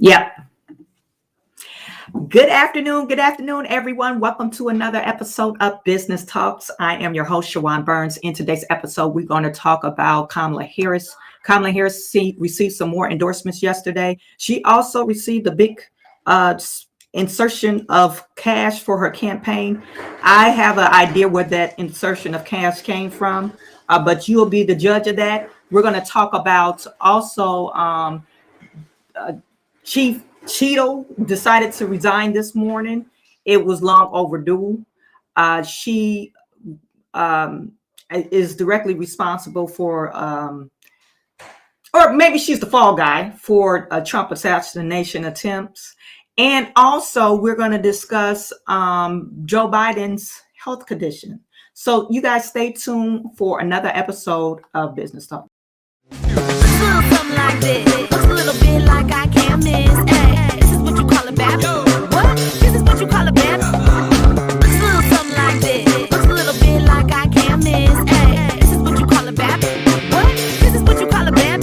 Yep. Good afternoon, everyone. Welcome to another episode of Business Talks. I am your host, Chawanne Burns. In today's episode, we're going to talk about Kamala Harris. Kamala Harris received some more endorsements yesterday. She also received a big insertion of cash for her campaign. I have an idea where that insertion of cash came from, but you'll be the judge of that. We're going to talk about also Chief Cheatle decided to resign this morning. It was long overdue. She is directly responsible for, or maybe she's the fall guy for Trump assassination attempts. And also, we're going to discuss Joe Biden's health condition. So you guys stay tuned for another episode of Business Talk. Something like this. Looks a little bit like I can't miss. Hey, this is what you call a bad. What? This is what you call a bad. Looks a little something like this. Looks a little bit like I can't miss. Hey, this is what you call a bad. What? This is what you call a bad.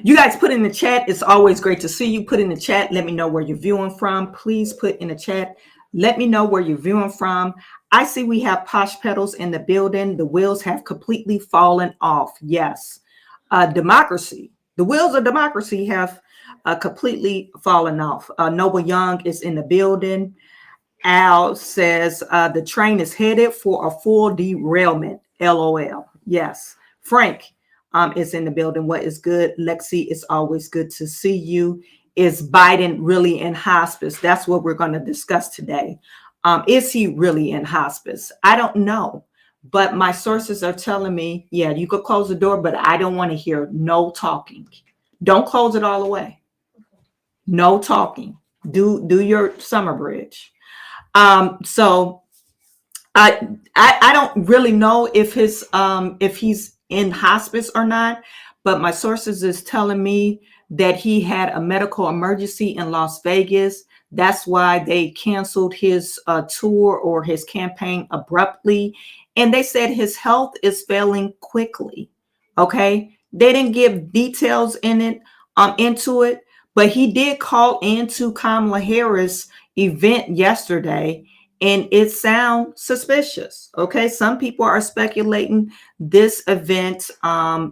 You guys put in the chat. It's always great to see you. Put in the chat. Let me know where you're viewing from. Please put in the chat. Let me know where you're viewing from. I see we have Posh Petals in the building. The wheels have completely fallen off. Yes. Democracy. The wheels of democracy have completely fallen off. Noble Young is in the building. Al says the train is headed for a full derailment. LOL. Yes. Frank is in the building. What is good? Lexi, it's always good to see you. Is Biden really in hospice? That's what we're going to discuss today. Is he really in hospice? I don't know, but my sources are telling me, yeah, you could close the door, but I don't want to hear no talking. Don't close it all the way. No talking. Do your summer bridge. So I don't really know if he's in hospice or not, but my sources is telling me that he had a medical emergency in Las Vegas. That's why they canceled his tour or his campaign abruptly. And they said his health is failing quickly. Okay. They didn't give details into it, but he did call into Kamala Harris event yesterday, and it sounds suspicious. Okay. Some people are speculating this event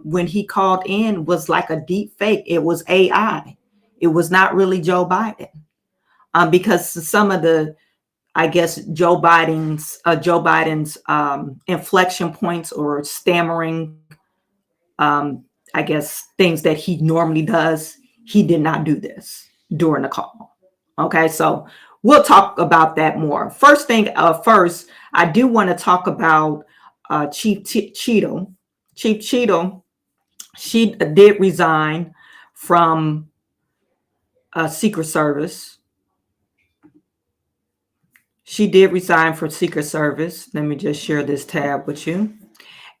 when he called in was like a deep fake. It was AI. It was not really Joe Biden. Because some of the, I guess, Joe Biden's inflection points or stammering, I guess, things that he normally does, he did not do this during the call. Okay, so we'll talk about that more. First, I do want to talk about Chief Cheatle. Chief Cheatle, she did resign from Secret Service. She did resign from Secret Service. Let me just share this tab with you.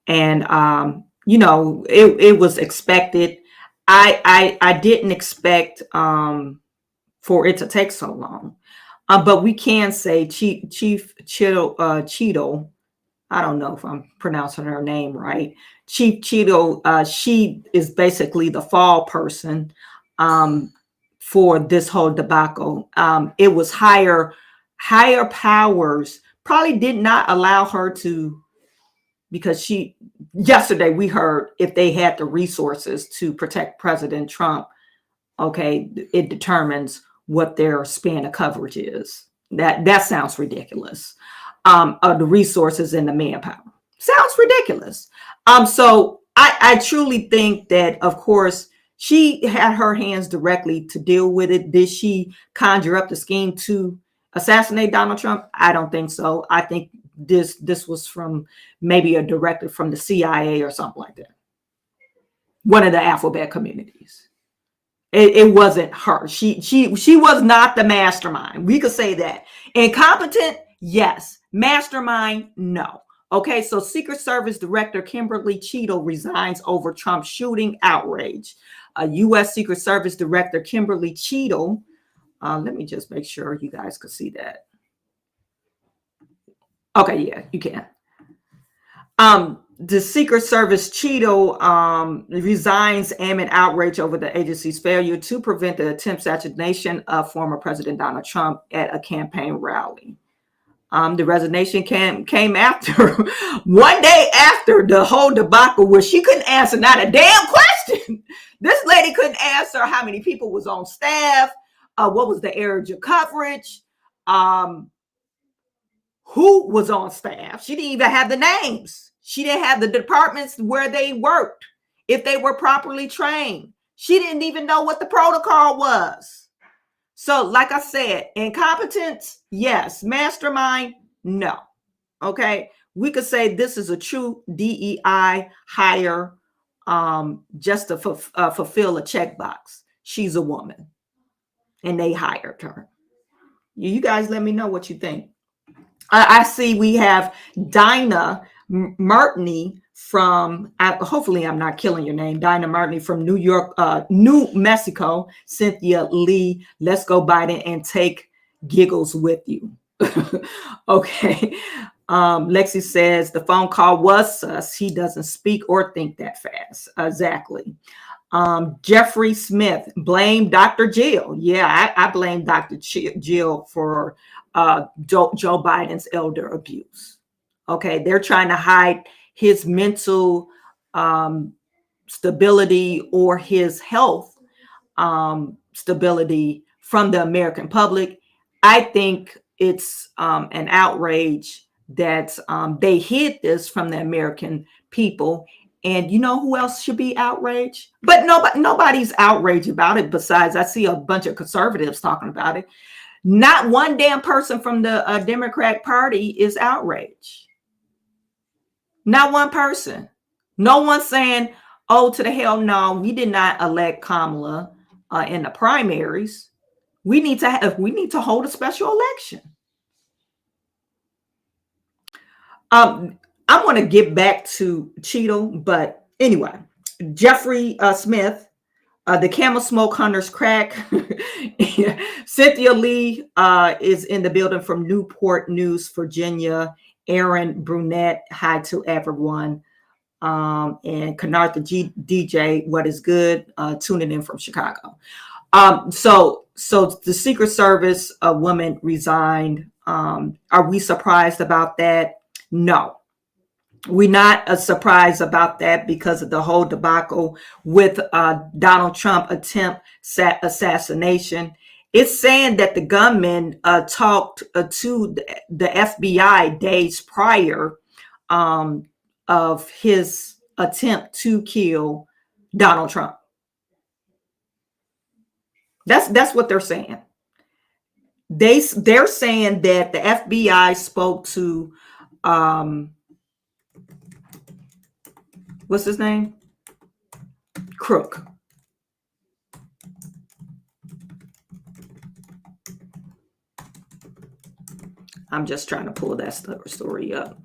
And, it was expected. I didn't expect for it to take so long. But we can say Chief Cheatle, I don't know if I'm pronouncing her name right. Chief Cheatle, she is basically the fall person for this whole debacle. It was higher powers probably did not allow her to, because yesterday we heard if they had the resources to protect President Trump, okay, it determines what their span of coverage is. That sounds ridiculous. The resources and the manpower sounds ridiculous. So I truly think that, of course, she had her hands directly to deal with it. Did she conjure up the scheme to assassinate Donald Trump? I don't think so. I think this was from maybe a directive from the CIA or something like that. One of the alphabet communities. It wasn't her. She was not the mastermind. We could say that. Incompetent, yes. Mastermind, no. Okay, so Secret Service Director Kimberly Cheatle resigns over Trump shooting outrage. U.S. Secret Service Director Kimberly Cheatle. Let me just make sure you guys could see that. Okay, yeah, you can. The Secret Service Cheatle resigns amid outrage over the agency's failure to prevent the attempted assassination of former President Donald Trump at a campaign rally. The resignation came after one day after the whole debacle where she couldn't answer not a damn question. This lady couldn't answer how many people was on staff, what was the area of coverage, who was on staff. She didn't even have the names. She didn't have the departments where they worked, if they were properly trained. She didn't even know what the protocol was. So, like I said, incompetence, yes. Mastermind, no. Okay. We could say this is a true DEI hire just to fulfill a checkbox. She's a woman and they hired her. You guys let me know what you think. I see we have Dinah Martini from, hopefully I'm not killing your name, Dinah Martini from New Mexico. Cynthia Lee, let's go Biden and take giggles with you. Okay. Lexi says the phone call was sus. He doesn't speak or think that fast. Exactly. Jeffrey Smith, blame Dr. Jill. Yeah, I blame Dr. Jill for Joe Biden's elder abuse. Okay, they're trying to hide his mental stability or his health stability from the American public. I think it's an outrage that they hid this from the American people. And you know who else should be outraged? But nobody's outraged about it. Besides, I see a bunch of conservatives talking about it. Not one damn person from the Democrat Party is outraged. Not one person. No one saying, oh, to the hell no, we did not elect Kamala in the primaries. We need to hold a special election. I want to get back to Cheatle, but anyway, Jeffrey Smith, the camel smoke hunters crack. Cynthia Lee is in the building from Newport News, Virginia. Aaron Brunette, hi to everyone. And Kanartha DJ, what is good? Tuning in from Chicago. So the Secret Service woman resigned. Are we surprised about that? No. We're not surprised about that because of the whole debacle with Donald Trump attempt assassination. It's saying that the gunman talked to the FBI days prior of his attempt to kill Donald Trump. That's what they're saying. They're saying that the FBI spoke to what's his name? Crook. I'm just trying to pull that story up.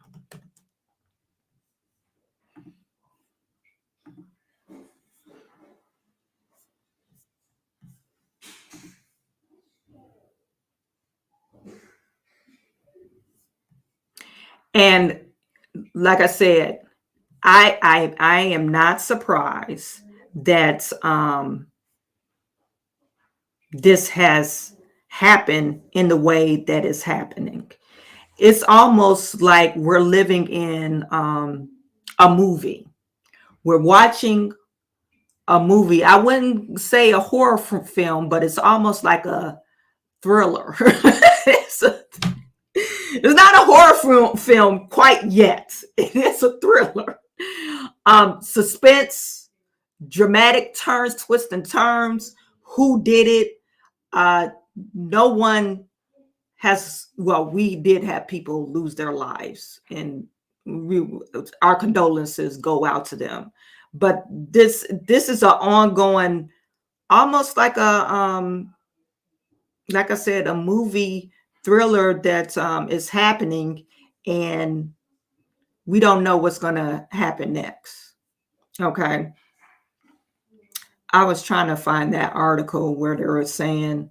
And like I said, I am not surprised that this has happened in the way that is happening. It's almost like we're living in a movie. We're watching a movie. I wouldn't say a horror film, but it's almost like a thriller. It's not a horror film quite yet. It's a thriller. Suspense, dramatic turns, twists and turns. Who did it? No one has. Well, we did have people lose their lives, and our condolences go out to them. But this is an ongoing, almost like a like I said, a movie thriller that is happening, and we don't know what's going to happen next. Okay. I was trying to find that article where they were saying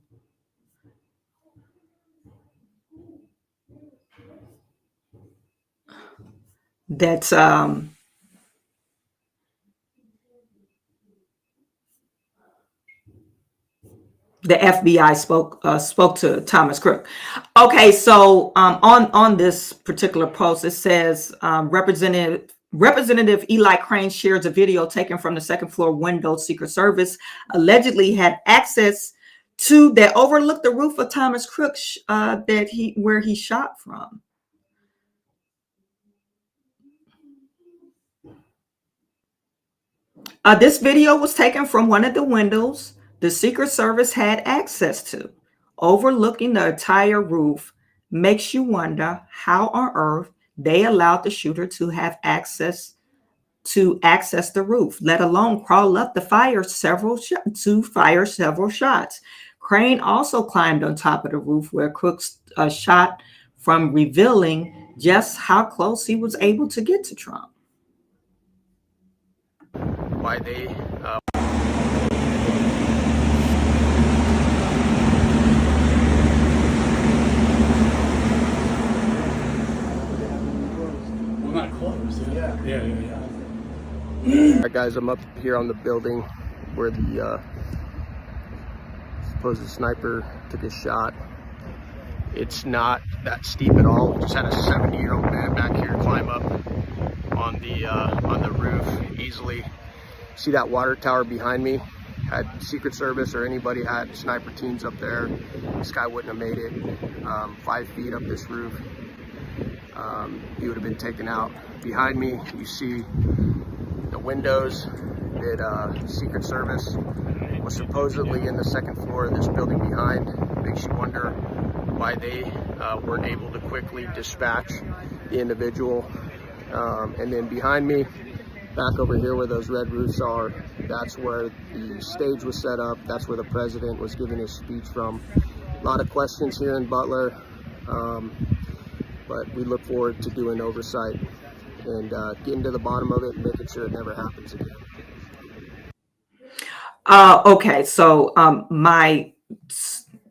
that the FBI spoke to Thomas Crook. Okay, so on this particular post, it says Representative Eli Crane shares a video taken from the second floor window. Secret Service allegedly had access to that overlooked the roof of Thomas Crook where he shot from. This video was taken from one of the windows the Secret Service had access to, overlooking the entire roof. Makes you wonder how on earth they allowed the shooter to have access the roof, let alone crawl up to fire several shots. Crane also climbed on top of the roof where Crook's shot from, revealing just how close he was able to get to Trump. Why they We're not close. Yeah. Alright guys, I'm up here on the building where the supposed sniper took his shot. It's not that steep at all. Just had a 70-year-old man back here climb up on the roof easily. See that water tower behind me? Had Secret Service or anybody had sniper teams up there, this guy wouldn't have made it 5 feet up this roof. He would have been taken out. Behind me, you see the windows that Secret Service was supposedly in the second floor of this building behind. Makes you wonder why they weren't able to quickly dispatch the individual. And then behind me, back over here where those red roofs are, that's where the stage was set up. That's where the president was giving his speech from. A lot of questions here in Butler, but we look forward to doing oversight and getting to the bottom of it and making sure it never happens again. Okay, so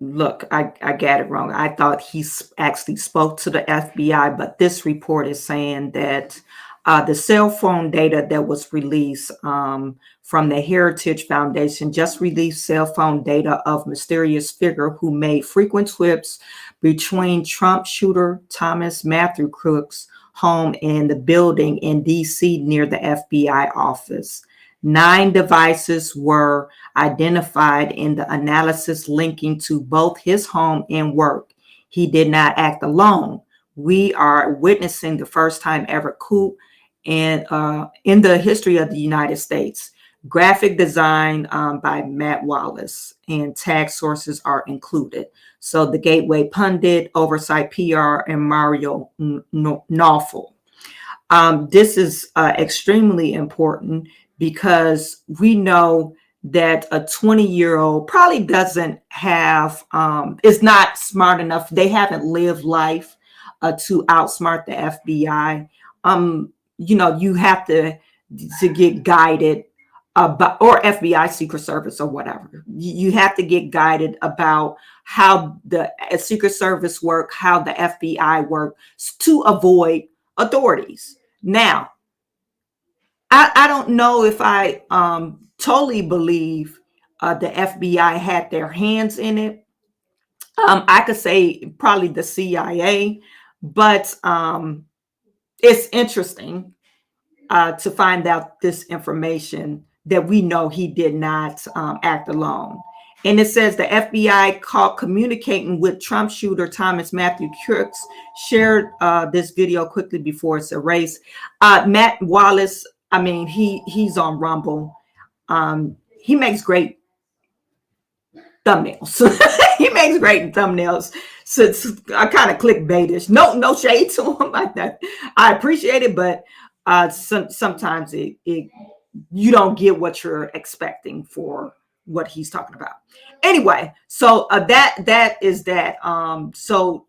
look, I got it wrong. I thought he actually spoke to the FBI, but this report is saying that the cell phone data that was released from the Heritage Foundation just released cell phone data of mysterious figure who made frequent trips between Trump shooter Thomas Matthew Crook's home and the building in D.C. near the FBI office. 9 devices were identified in the analysis linking to both his home and work. He did not act alone. We are witnessing the first time ever coup in the history of the United States. Graphic design by Matt Wallace, and tag sources are included. So the Gateway Pundit, Oversight PR, and Mario Nawful. This is extremely important because we know that a 20-year-old probably doesn't have, is not smart enough. They haven't lived life to outsmart the FBI. You have to get guided about, or FBI Secret Service or whatever. You have to get guided about how the Secret Service work, how the FBI work to avoid authorities. Now, I don't know if I totally believe the FBI had their hands in it. I could say probably the CIA, but it's interesting to find out this information that we know he did not act alone. And it says the FBI caught communicating with Trump shooter Thomas Matthew Crook, shared this video quickly before it's erased. Matt Wallace, I mean, he's on Rumble. He makes great thumbnails. He makes great thumbnails. So it's kind of clickbaitish. No shade to him like that. I appreciate it, but sometimes it you don't get what you're expecting for what he's talking about. Anyway, so that is that. So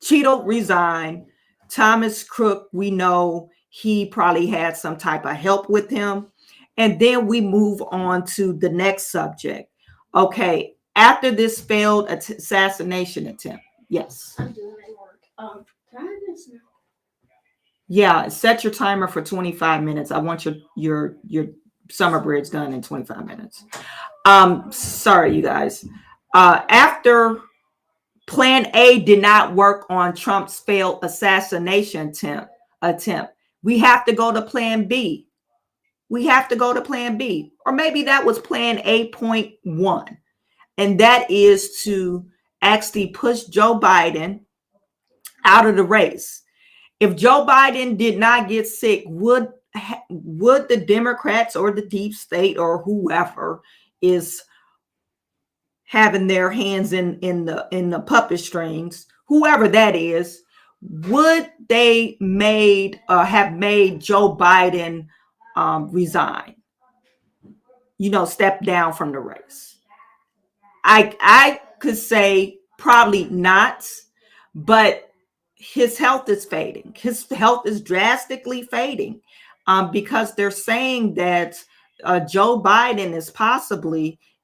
Cheatle resigned. Thomas Crook, we know he probably had some type of help with him. And then we move on to the next subject. Okay, after this failed assassination attempt. Yes. I'm doing work. Can I have this now? Yeah, set your timer for 25 minutes. I want your summer bridge done in 25 minutes. Sorry, you guys. After Plan A did not work on Trump's failed assassination attempt, we have to go to Plan B. We have to go to Plan B, or maybe that was Plan A.1, and that is to actually push Joe Biden out of the race. If Joe Biden did not get sick, would the Democrats or the deep state or whoever is having their hands in the puppet strings, whoever that is, would they have made Joe Biden resign? Step down from the race. I could say probably not, but his health is fading. His health is drastically fading because they're saying that Joe Biden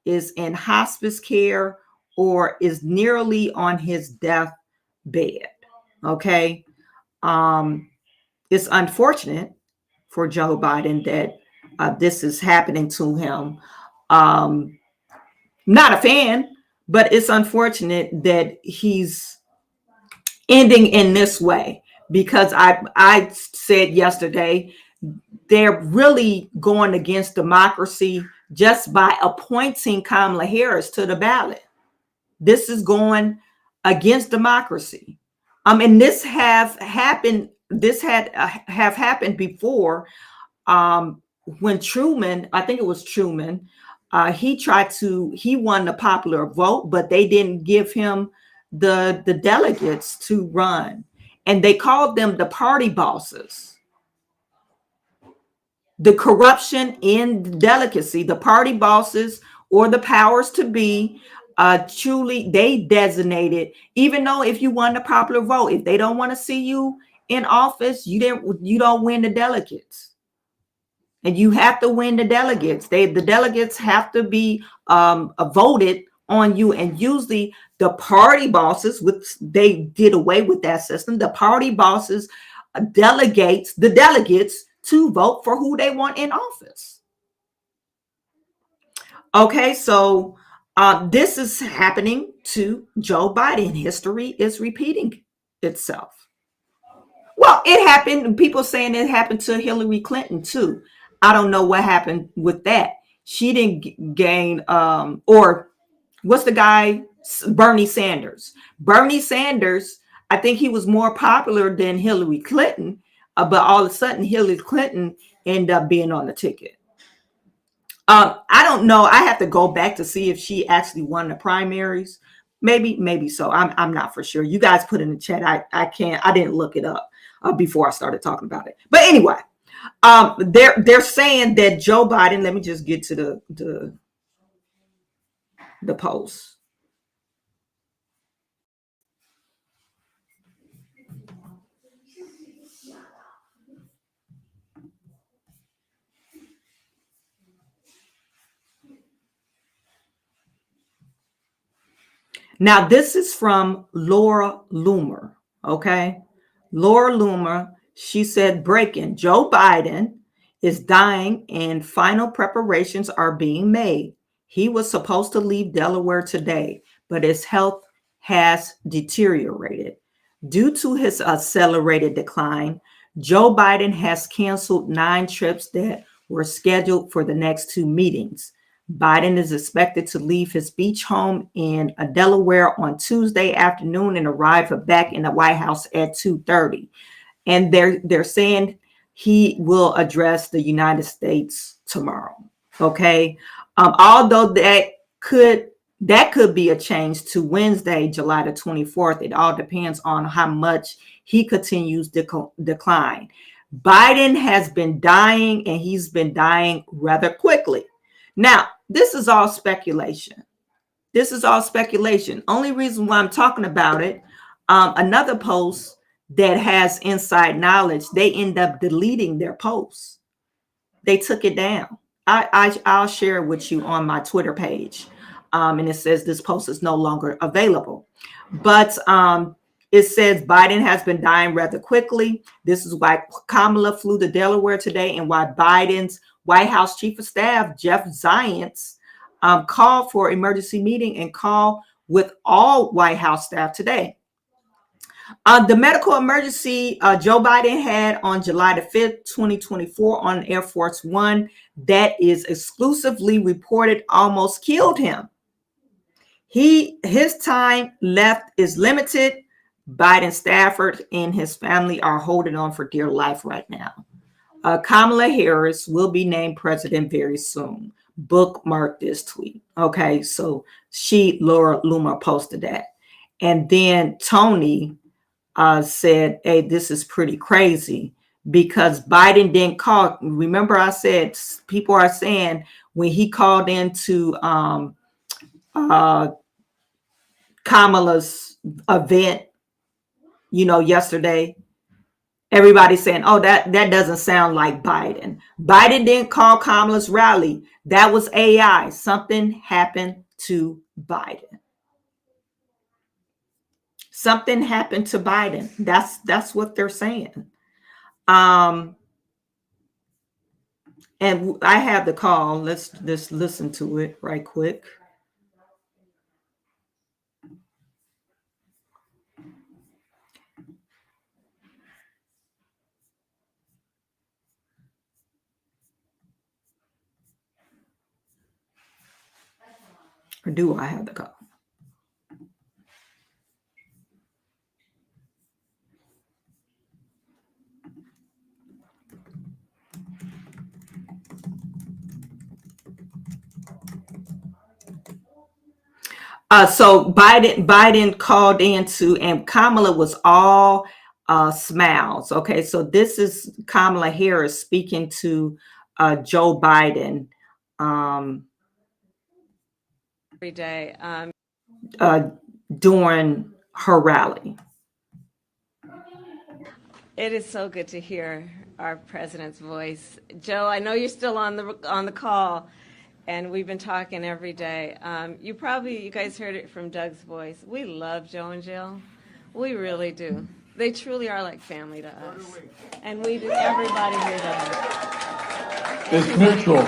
is in hospice care or is nearly on his death bed. Okay. It's unfortunate for Joe Biden that this is happening to him. Not a fan, but it's unfortunate that he's ending in this way, because I said yesterday, they're really going against democracy just by appointing Kamala Harris to the ballot. This is going against democracy. And this have happened. This have happened before. When Truman, I think it was Truman, he won the popular vote, but they didn't give him the delegates to run, and they called them the party bosses. The corruption in delegacy, the party bosses or the powers to be, truly they designated. Even though if you won the popular vote, if they don't want to see you in office, you don't win the delegates. And you have to win the delegates. The delegates have to be voted on you. And usually the party bosses, which they did away with that system, the party bosses delegates the delegates to vote for who they want in office. Okay, so this is happening to Joe Biden. History is repeating itself. Well, it happened. People saying it happened to Hillary Clinton too. I don't know what happened with that. She didn't gain, or what's the guy? Bernie Sanders. Bernie Sanders, I think he was more popular than Hillary Clinton, but all of a sudden Hillary Clinton ended up being on the ticket. I don't know. I have to go back to see if she actually won the primaries. Maybe so. I'm not for sure. You guys put in the chat. I didn't look it up before I started talking about it. But anyway, they're saying that Joe Biden. Let me just get to the post. Now, this is from Laura Loomer, okay? Laura Loomer, she said, breaking, Joe Biden is dying and final preparations are being made. He was supposed to leave Delaware today, but his health has deteriorated. Due to his accelerated decline, Joe Biden has canceled 9 trips that were scheduled for the next 2 meetings. Biden is expected to leave his beach home in Delaware on Tuesday afternoon and arrive back in the White House at 2:30. And they're saying he will address the United States tomorrow. Okay. Although that could be a change to Wednesday, July the 24th. It all depends on how much he continues to decline. Biden has been dying, and he's been dying rather quickly. Now, this is all speculation. Only reason why I'm talking about it, another post that has inside knowledge, they end up deleting their posts. They took it down. I'll share it with you on my Twitter page. And it says this post is no longer available. But it says Biden has been dying rather quickly. This is why Kamala flew to Delaware today and why Biden's White House Chief of Staff, Jeff Zients, call for emergency meeting and call with all White House staff today. The medical emergency Joe Biden had on July the 5th, 2024 on Air Force One that is exclusively reported almost killed him. His time left is limited. Biden staffers and his family are holding on for dear life right now. Kamala Harris will be named president very soon. Bookmark this tweet. Okay, so Laura Loomer posted that. And then Tony said, hey, this is pretty crazy because Biden didn't call. Remember I said people are saying when he called into Kamala's event, yesterday, everybody's saying, oh, that doesn't sound like Biden. Biden didn't call Kamala's rally. That was AI. Something happened to Biden. Something happened to Biden. That's what they're saying. And I have the call. Let's just listen to it right quick. Or do I have the call? So Biden called into, and Kamala was all smiles. Okay, so this is Kamala Harris speaking to Joe Biden every day during her rally. It is so good to hear our president's voice. Joe, I know you're still on the call, and we've been talking every day. You guys heard it from Doug's voice. We love Joe and Jill. We really do. They truly are like family to us. And we do, everybody here does. It's mutual.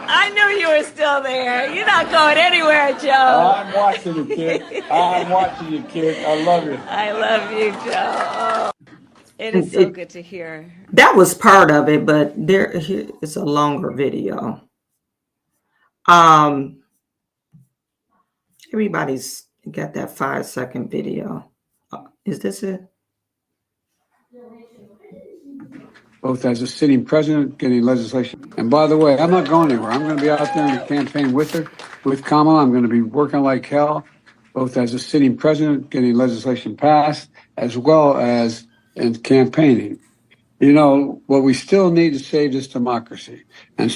I knew you were still there. You're not going anywhere, Joe. I'm watching you, kid. I'm watching you, kid. I love you. I love you, Joe. Oh, it is so good to hear. That was part of it, but here is a longer video. Everybody's got that 5-second video. Is this it? Both as a sitting president, getting legislation. And by the way, I'm not going anywhere. I'm going to be out there in the campaign with her, with Kamala. I'm going to be working like hell, both as a sitting president, getting legislation passed, as well as in campaigning. What we still need to save this democracy. And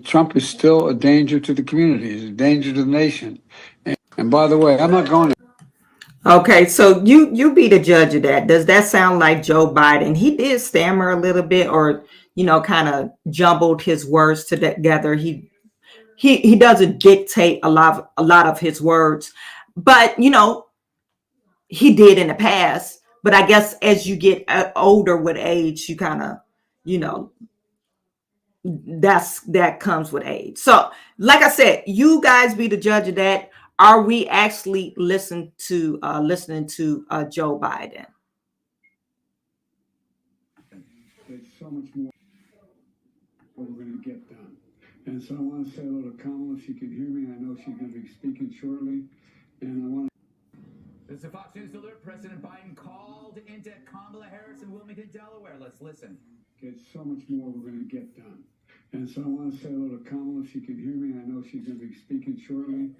Trump is still a danger to the community. He's a danger to the nation. And by the way, I'm not going anywhere. Okay, so you be the judge of that. Does that sound like Joe Biden? He did stammer a little bit, or kind of jumbled his words together. He doesn't dictate a lot of his words, but he did in the past. But I guess as you get older with age, you kind of that comes with age. So, like I said, you guys be the judge of that. Are we actually listening to Joe Biden? There's so much more what we're going to get done. And so I want to say hello to Kamala. If she can hear me, I know she's going to be speaking shortly. And I want to... This is a Fox News alert. President Biden called into Kamala Harris in Wilmington, Delaware. Let's listen. There's so much more we're going to get done. And so I want to say hello to Kamala. If she can hear me, I know she's going to be speaking shortly.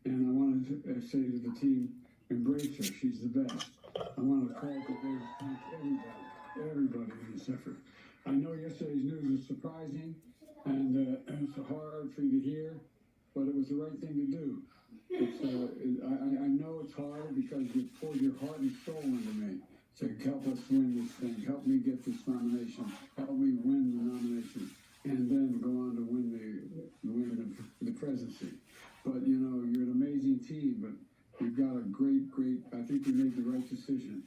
And I want to say to the team, embrace her. She's the best. I want to call today to thank everybody in this effort. I know yesterday's news was surprising, and it's hard for you to hear, but it was the right thing to do. I know it's hard because you poured your heart and soul into me to help us win this thing, help me get this nomination, help me win the nomination, and then go on to win the presidency. But you're an amazing team, but we've got a great, I think we made the right decision.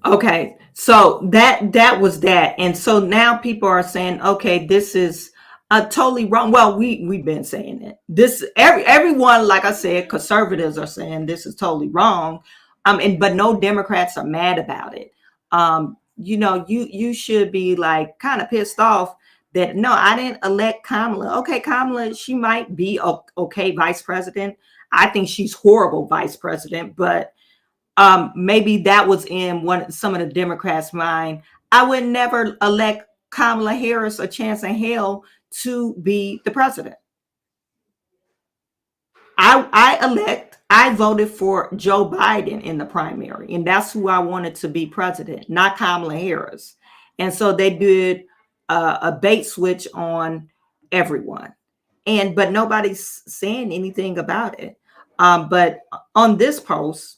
Okay, so that was that. And so now people are saying, okay, this is Totally wrong. Well, we've been saying it. This everyone, like I said, conservatives are saying this is totally wrong. But no Democrats are mad about it. You should be like kind of pissed off that no, I didn't elect Kamala. Okay, Kamala, she might be a okay vice president. I think she's horrible vice president, but maybe that was in some of the Democrats' mind. I would never elect Kamala Harris a chance in hell to be the president. I voted for Joe Biden in the primary, and that's who I wanted to be president, not Kamala Harris. And so they did a bait switch on everyone, but nobody's saying anything about it. But on this post,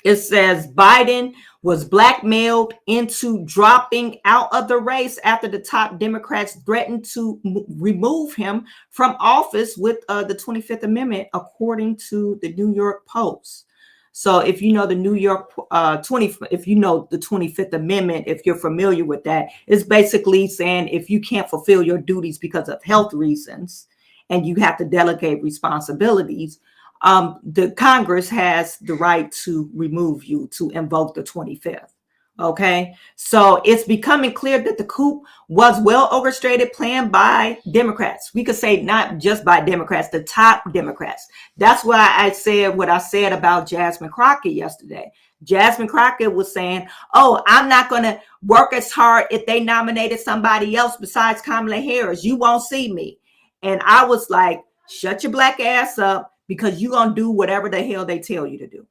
it says Biden was blackmailed into dropping out of the race after the top Democrats threatened to remove him from office with the 25th Amendment, according to the New York Post. So if you know the New York if you know the 25th Amendment, if you're familiar with that, it's basically saying if you can't fulfill your duties because of health reasons and you have to delegate responsibilities, the Congress has the right to remove you, to invoke the 25th. Okay, so it's becoming clear that the coup was well orchestrated, planned by Democrats. We could say not just by Democrats, the top Democrats. That's why I said what I said about Jasmine Crockett yesterday. Jasmine Crockett was saying, oh, I'm not going to work as hard if they nominated somebody else besides Kamala Harris. You won't see me. And I was like, shut your black ass up, because you're going to do whatever the hell they tell you to do,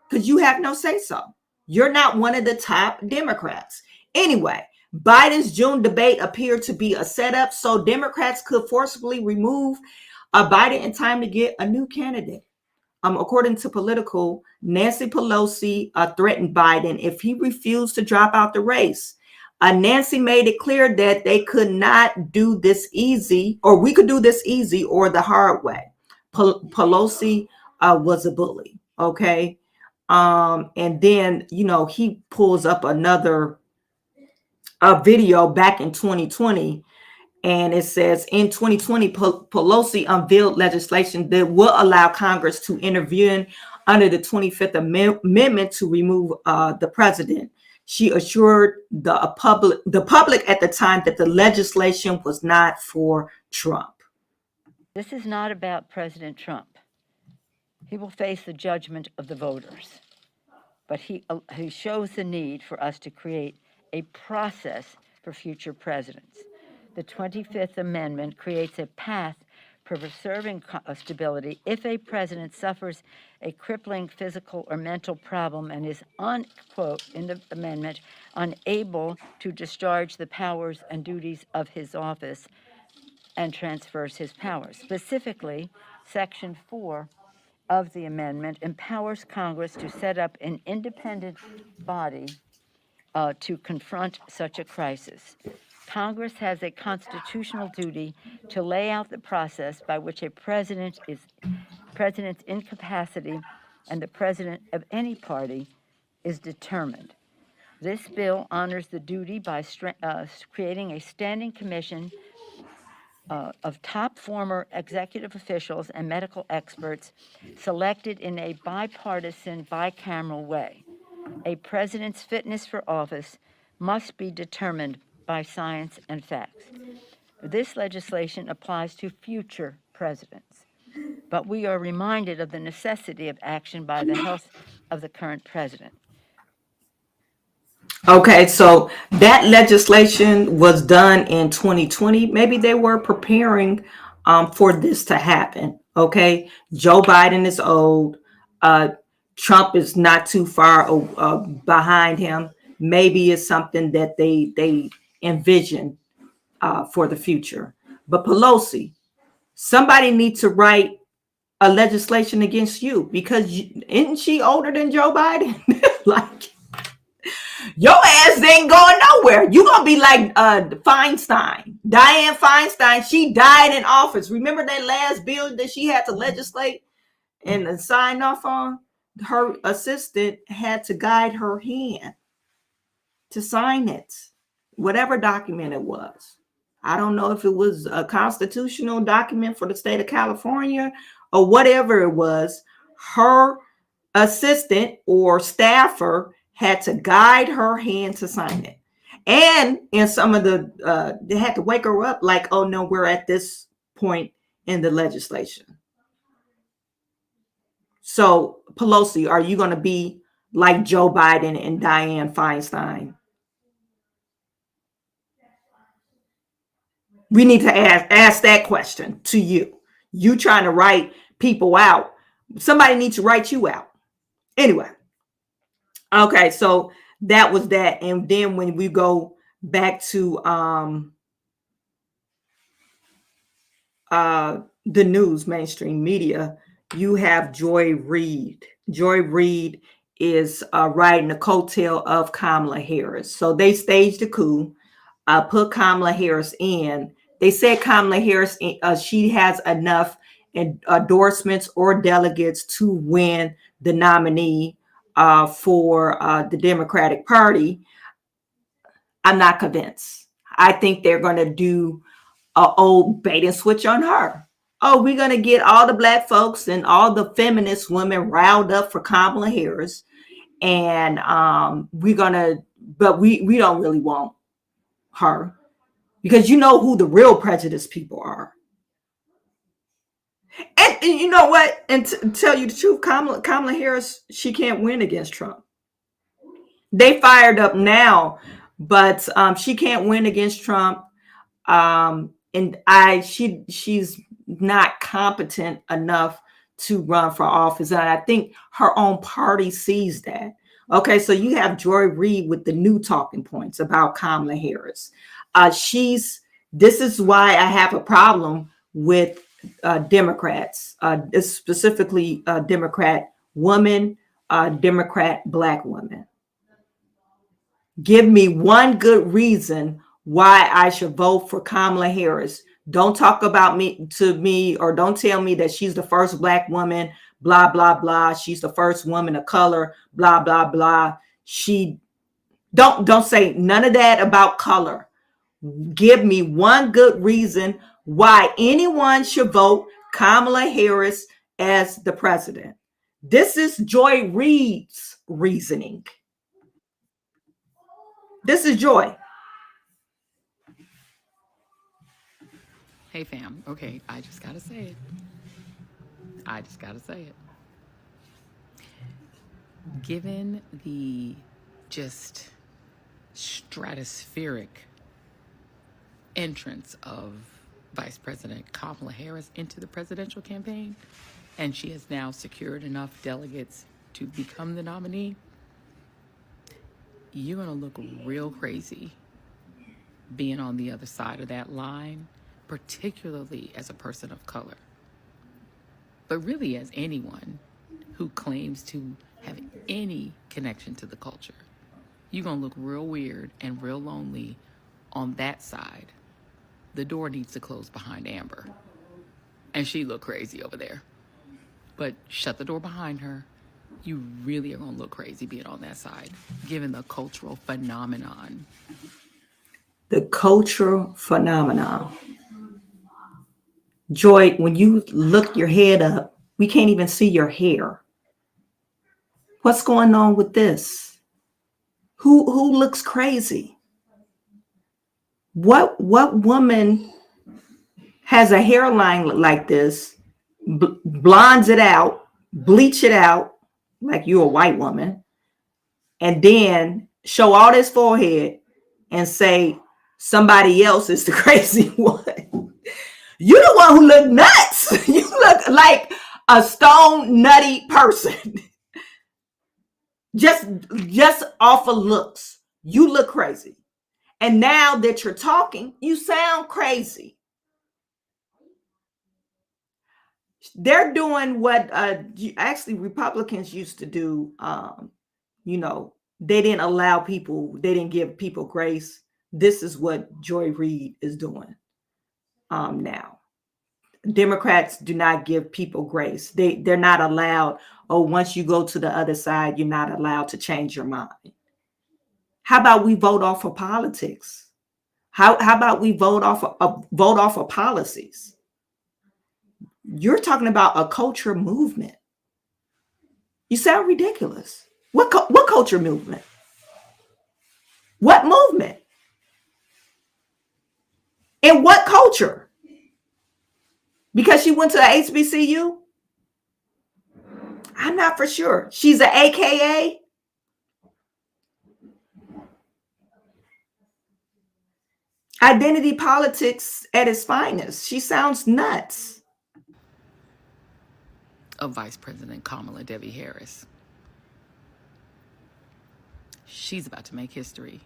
because you have no say so. You're not one of the top Democrats. Anyway, Biden's June debate appeared to be a setup so Democrats could forcibly remove Biden in time to get a new candidate. According to Political, Nancy Pelosi threatened Biden if he refused to drop out the race. Nancy made it clear that they could not do this easy, or we could do this easy or the hard way. Pelosi was a bully. Okay. And then, he pulls up another video back in 2020, and it says in 2020, Pelosi unveiled legislation that will allow Congress to intervene under the 25th Amendment to remove the president. She assured the public at the time that the legislation was not for Trump. This is not about President Trump. He will face the judgment of the voters. But he shows the need for us to create a process for future presidents. The 25th Amendment creates a path for preserving stability if a president suffers a crippling physical or mental problem and is, unquote, in the amendment, unable to discharge the powers and duties of his office and transfers his powers. Specifically, Section 4 of the amendment empowers Congress to set up an independent body to confront such a crisis. Congress has a constitutional duty to lay out the process by which a president's incapacity and the president of any party is determined. This bill honors the duty by creating a standing commission of top former executive officials and medical experts selected in a bipartisan, bicameral way. A president's fitness for office must be determined by science and facts. This legislation applies to future presidents, but we are reminded of the necessity of action by the health of the current president. Okay, so that legislation was done in 2020. Maybe they were preparing for this to happen. Okay, Joe Biden is old. Trump is not too far behind him. Maybe it's something that they envision for the future. But Pelosi, somebody needs to write a legislation against you, because isn't she older than Joe Biden? Like, your ass ain't going nowhere. You're going to be like Feinstein. Dianne Feinstein, she died in office. Remember that last bill that she had to legislate and sign off on? Her assistant had to guide her hand to sign it, whatever document it was. I don't know if it was a constitutional document for the state of California or whatever it was. Her assistant or staffer had to guide her hand to sign it. And in some of the, they had to wake her up like, oh no, we're at this point in the legislation. So, Pelosi, are you going to be like Joe Biden and Dianne Feinstein? We need to ask that question to you. You trying to write people out. Somebody needs to write you out. Anyway. Okay, so that was that. And then when we go back to the news, mainstream media, you have Joy Reid. Joy Reid is riding the coattail of Kamala Harris. So they staged a coup, put Kamala Harris in. They said Kamala Harris, she has enough endorsements or delegates to win the nominee for the Democratic Party. I'm not convinced. I think they're going to do an old bait and switch on her. Oh, we're going to get all the black folks and all the feminist women riled up for Kamala Harris. And we're going to, but we don't really want her, because you know who the real prejudiced people are. And you know what? And to tell you the truth, Kamala Harris, she can't win against Trump. They fired up now, but she can't win against Trump. And she's not competent enough to run for office. And I think her own party sees that. Okay, so you have Joy Reid with the new talking points about Kamala Harris. This is why I have a problem with Democrats, specifically Democrat women, Democrat black women. Give me one good reason why I should vote for Kamala Harris. Don't talk about me, or don't tell me that she's the first black woman, blah, blah, blah. She's the first woman of color, blah, blah, blah. She don't say none of that about color. Give me one good reason why anyone should vote Kamala Harris as the president. This is Joy Reid's reasoning. This is Joy. Hey fam, okay, I just gotta say it. Given the just stratospheric entrance of Vice President Kamala Harris into the presidential campaign, and she has now secured enough delegates to become the nominee, you're gonna look real crazy being on the other side of that line, particularly as a person of color, but really as anyone who claims to have any connection to the culture. You're gonna look real weird and real lonely on that side. The door needs to close behind Amber, and she look crazy over there, but shut the door behind her. You really are gonna look crazy being on that side, given the cultural phenomenon. The cultural phenomenon. Joy, when you look your head up, we can't even see your hair. What's going on with this? Who looks crazy? What woman has a hairline like this, blondes it out, bleach it out like you're a white woman, and then show all this forehead and say somebody else is the crazy one? You're the one who look nuts. You look like a stone nutty person. Just off of looks, you look crazy. And now that you're talking, you sound crazy. They're doing what actually Republicans used to do. They didn't give people grace. This is what Joy Reid is doing now. Democrats do not give people grace. They're not allowed. Oh, once you go to the other side, you're not allowed to change your mind. How about we vote off of politics? How about we vote off of policies? You're talking about a culture movement. You sound ridiculous. What culture movement? What movement? And what culture? Because she went to a HBCU? I'm not for sure. She's an AKA. Identity politics at its finest. She sounds nuts. Of Vice President Kamala Harris. She's about to make history.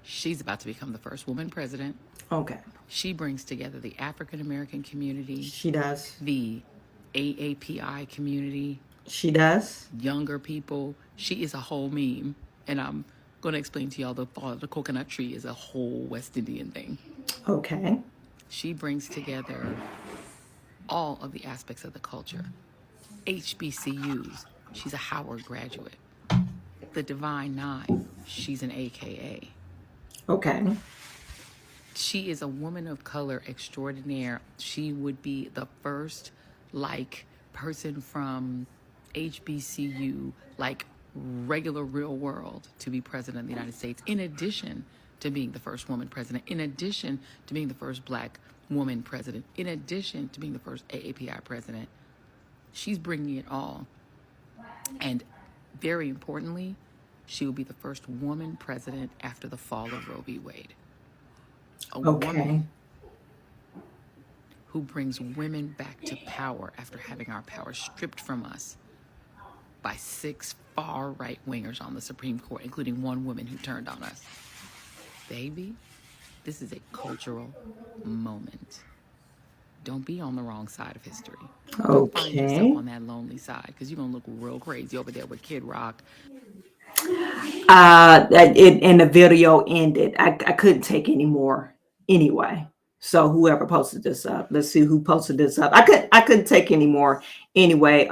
She's about to become the first woman president. Okay. She brings together the African American community. She does. The AAPI community. She does. Younger people. She is a whole meme. And I'm going to explain to y'all the coconut tree is a whole West Indian thing. Okay. She brings together all of the aspects of the culture. HBCUs. She's a Howard graduate. The Divine Nine. She's an AKA. Okay. She is a woman of color extraordinaire. She would be the first, person from HBCU, regular real world, to be president of the United States, in addition to being the first woman president, in addition to being the first black woman president, in addition to being the first AAPI president. She's bringing it all. And very importantly, she will be the first woman president after the fall of Roe v. Wade. A woman who brings women back to power after having our power stripped from us by 6 far right wingers on the Supreme Court, including one woman who turned on us. Baby, this is a cultural moment. Don't be on the wrong side of history. Don't find yourself on that lonely side, because you're going to look real crazy over there with Kid Rock. And the video ended. I couldn't take any more anyway. So whoever posted this up, let's see who posted this up. I couldn't take any more anyway.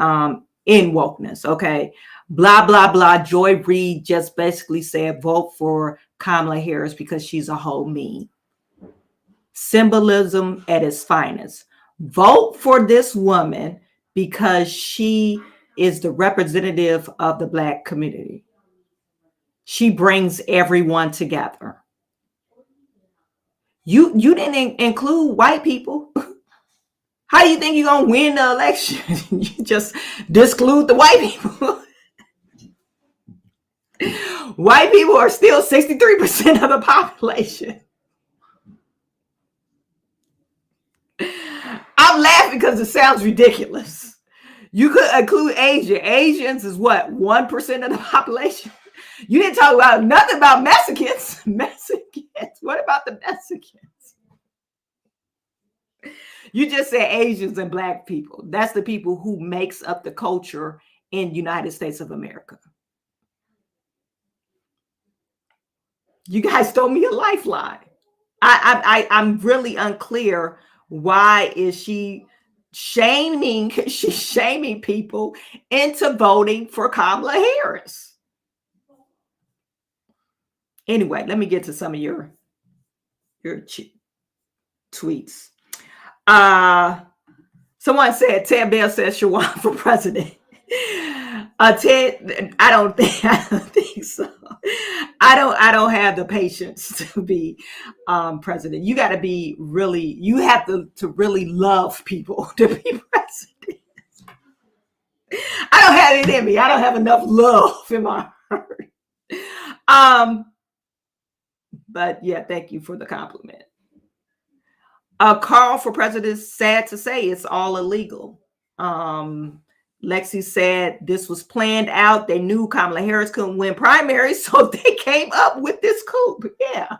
In wokeness, okay. Blah blah blah. Joy Reid just basically said vote for Kamala Harris because she's a whole me. Symbolism at its finest. Vote for this woman because she is the representative of the Black community. She brings everyone together. You didn't include white people. How do you think you're going to win the election? You just disclude the white people. White people are still 63% of the population. I'm laughing because it sounds ridiculous. You could include Asians is what? 1% of the population? You didn't talk about nothing about Mexicans. What about the Mexicans? You just said Asians and Black people. That's the people who makes up the culture in United States of America. You guys stole me a lifeline. I'm really unclear. Why is she shaming? She's shaming people into voting for Kamala Harris. Anyway, let me get to some of your tweets. Someone said Ted Bell says Chawanne for president. Ted, I don't think so. I don't have the patience to be president. You got to be really, you have to really love people to be president. I don't have it in me. I don't have enough love in my heart. But yeah, thank you for the compliment. Carl for president, sad to say, it's all illegal. Lexi said this was planned out. They knew Kamala Harris couldn't win primaries, so they came up with this coup. Yeah,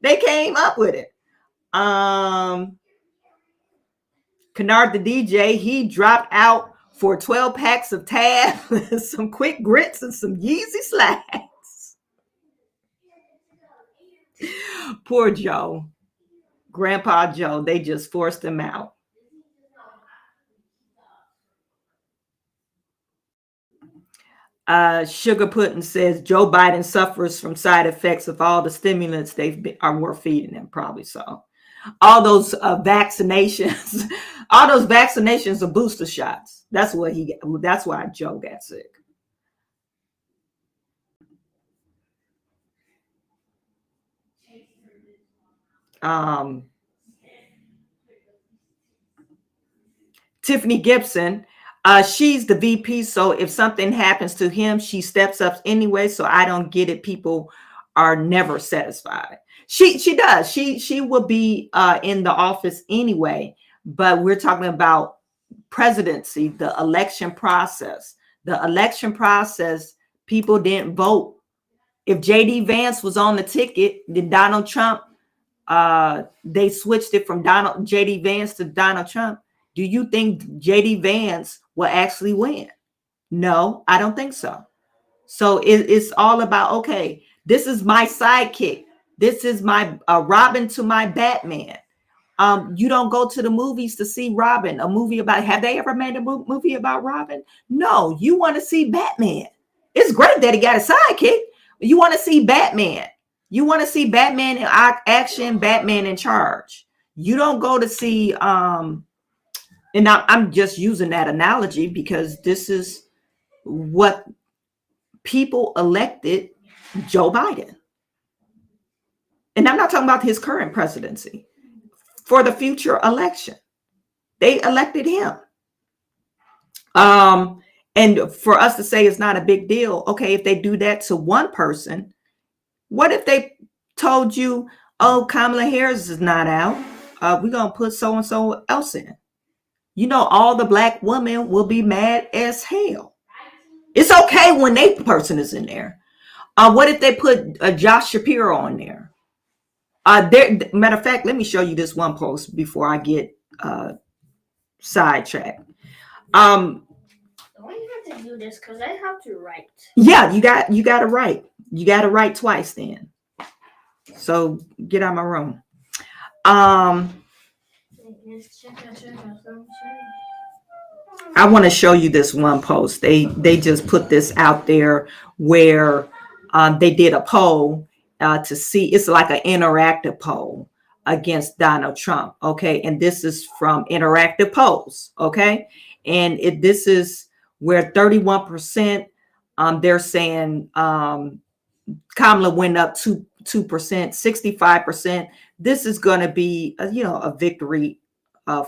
they came up with it. Kennard the DJ, he dropped out for 12 packs of Tab, some quick grits, and some Yeezy slacks. Poor Joe. Grandpa Joe, they just forced him out. Sugar Pudding says Joe Biden suffers from side effects of all the stimulants we're feeding him. Probably so. All those vaccinations, all those vaccinations are booster shots. That's why Joe got sick. Tiffany Gibson, she's the VP, so if something happens to him, she steps up anyway. So I don't get it. People are never satisfied. She does. She will be in the office anyway. But we're talking about presidency, the election process. The election process, people didn't vote. If JD Vance was on the ticket, then Donald Trump, they switched it from JD Vance to Donald Trump. Do you think JD Vance will actually win? No, I don't think so. So it's all about, okay, this is my sidekick. This is my Robin to my Batman. You don't go to the movies to see Robin, a movie about, have they ever made a movie about Robin? No, you want to see Batman. It's great that he got a sidekick. You want to see Batman. You want to see Batman in action, Batman in charge. You don't go to see, and I'm just using that analogy because this is what people elected Joe Biden. And I'm not talking about his current presidency. For the future election, they elected him. And for us to say it's not a big deal, okay, if they do that to one person, what if they told you, oh, Kamala Harris is not out, we're going to put so-and-so else in? You know, all the black women will be mad as hell. It's okay when that person is in there. What if they put Josh Shapiro on there? Matter of fact, let me show you this one post before I get sidetracked. Do I have to do this because I have to write? Yeah, you got to write. You got to write twice then. So get out of my room. I want to show you this one post. They just put this out there where they did a poll to see. It's like an interactive poll against Donald Trump. Okay, and this is from Interactive Polls. Okay, and this is where 31% they're saying Kamala went up 2%, 65%. This is going to be a victory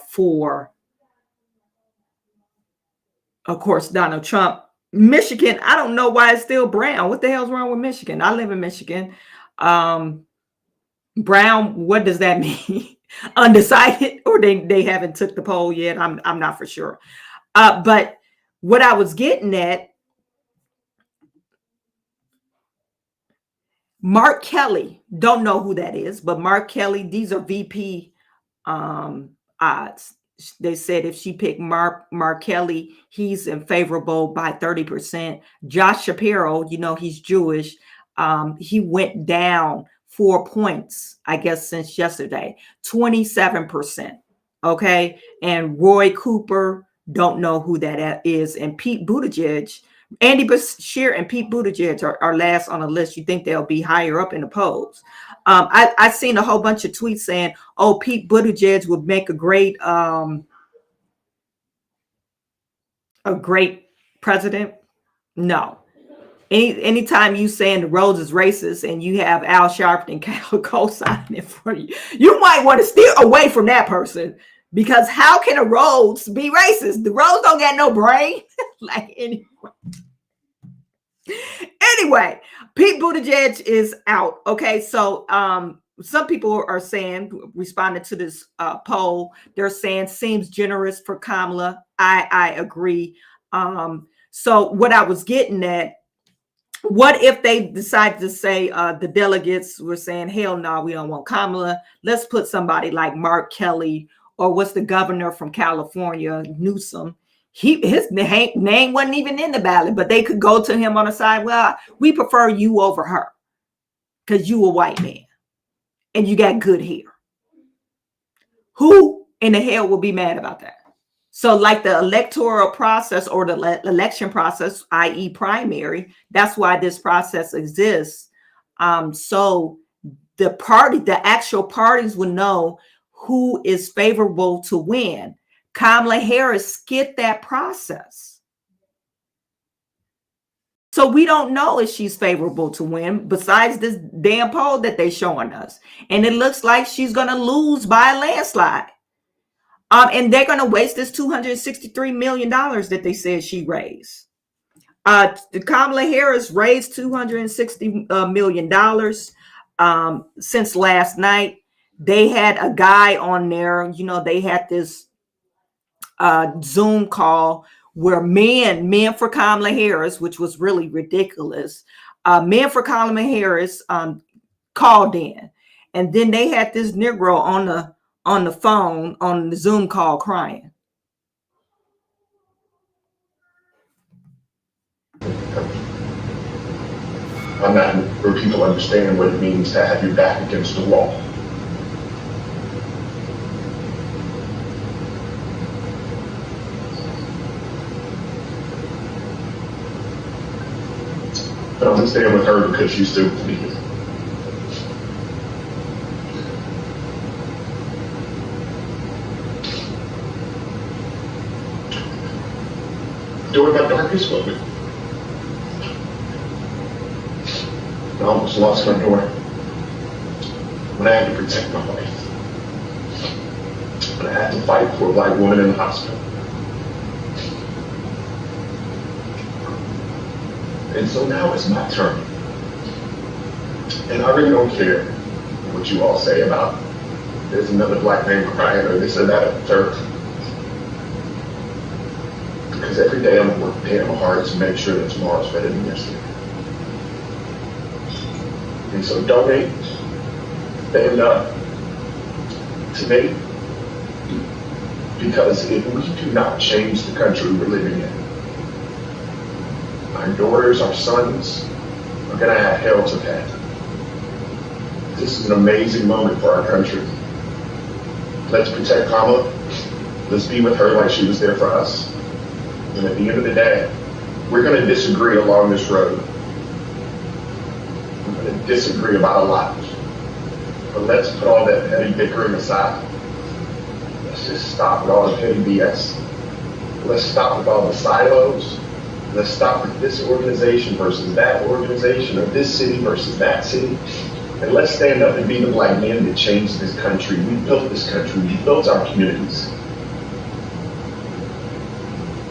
for, of course, Donald Trump. Michigan, I don't know why it's still brown. What the hell's wrong with Michigan? I live in Michigan. Brown, what does that mean? Undecided, or they haven't took the poll yet? I'm not for sure. But what I was getting at, Mark Kelly, don't know who that is, but Mark Kelly, these are VP odds. They said if she picked Mark Kelly, he's in favorable by 30%. Josh Shapiro, he's Jewish. He went down 4 points, I guess, since yesterday, 27%. Okay. And Roy Cooper, don't know who that is. And Pete Buttigieg, Andy Beshear and Pete Buttigieg are last on the list. You think they'll be higher up in the polls? I've seen a whole bunch of tweets saying, "Oh, Pete Buttigieg would make a great president." No. Anytime you saying the Rhodes is racist and you have Al Sharpton co-signing it for you, you might want to steer away from that person, because how can a Rhodes be racist? The Rhodes don't got no brain. Anyway, Pete Buttigieg is out. Okay, so some people are saying, responding to this poll, they're saying seems generous for Kamala. I agree. So what I was getting at, what if they decided to say the delegates were saying, hell no, we don't want Kamala. Let's put somebody like Mark Kelly, or what's the governor from California, Newsom. His name wasn't even in the ballot, but they could go to him on the side. Well, we prefer you over her because you a white man and you got good hair. Who in the hell will be mad about that? So like the electoral process or the election process, i.e. primary, that's why this process exists. So the actual parties will know who is favorable to win. Kamala Harris skipped that process. So we don't know if she's favorable to win besides this damn poll that they're showing us. And it looks like she's going to lose by a landslide. And they're going to waste this $263 million that they said she raised. Kamala Harris raised $260 million since last night. They had a guy on there, they had this Zoom call where men for Kamala Harris, which was really ridiculous, men for Kamala Harris called in. And then they had this Negro on the phone on the Zoom call crying. I'm not where people understand what it means to have your back against the wall. But I'm gonna stand with her because she's still with me. During my darkest moment, I almost lost my daughter when I had to protect my wife. When I had to fight for a black woman in the hospital. And so now it's my turn. And I really don't care what you all say about there's another black man crying or this or that or the third. Because every day I'm gonna work damn hard to make sure that tomorrow's better than yesterday. And so donate, stand up to me, because if we do not change the country we're living in, our daughters, our sons are gonna have hell to pay. This is an amazing moment for our country. Let's protect Kamala. Let's be with her like she was there for us. And at the end of the day, we're gonna disagree along this road. We're gonna disagree about a lot. But let's put all that petty bickering aside. Let's just stop with all the petty BS. Let's stop with all the silos. Let's stop with this organization versus that organization, or this city versus that city. And let's stand up and be the black men that changed this country. We built this country. We built our communities.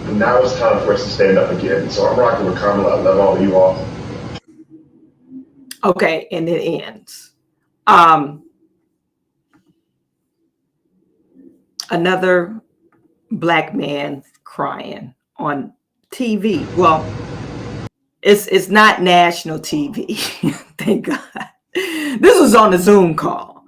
And now it's time for us to stand up again. So I'm rocking with Kamala. I love all of you all. Okay, and it ends. Another black man crying on TV. Well, it's not national TV. Thank God. This was on the Zoom call.